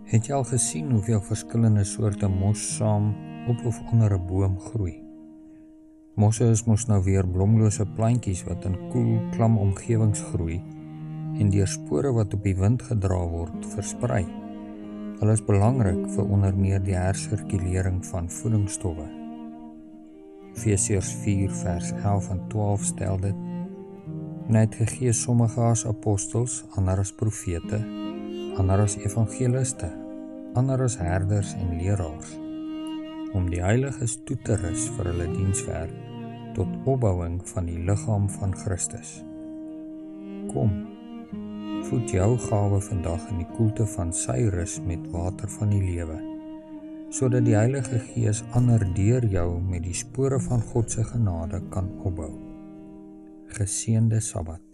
Het jy al gesien hoeveel verskillende soorte mos saam op of onder 'n boom groei? Mosse is mos nou weer blomlose plantjies wat in koel, klam omgewings groei en deur spore wat op die wind gedra word, versprei. Hulle is belangrik vir onder meer die hersirkulering van voedingsstowwe. Efesiërs 4 vers 11 en 12 stel dit: En hy het gegee sommige as apostels, ander as profete, ander as evangeliste, ander as herders en leraars, om die heiliges toe te rus vir hulle dienswerk tot opbouing van die liggaam van Christus. Kom, voed jou gawe vandag in die koelte van sy rus met water van die lewe, sodat die Heilige Gees ander deur jou met die spore van God se genade kan opbou. Geseënde Sabbat.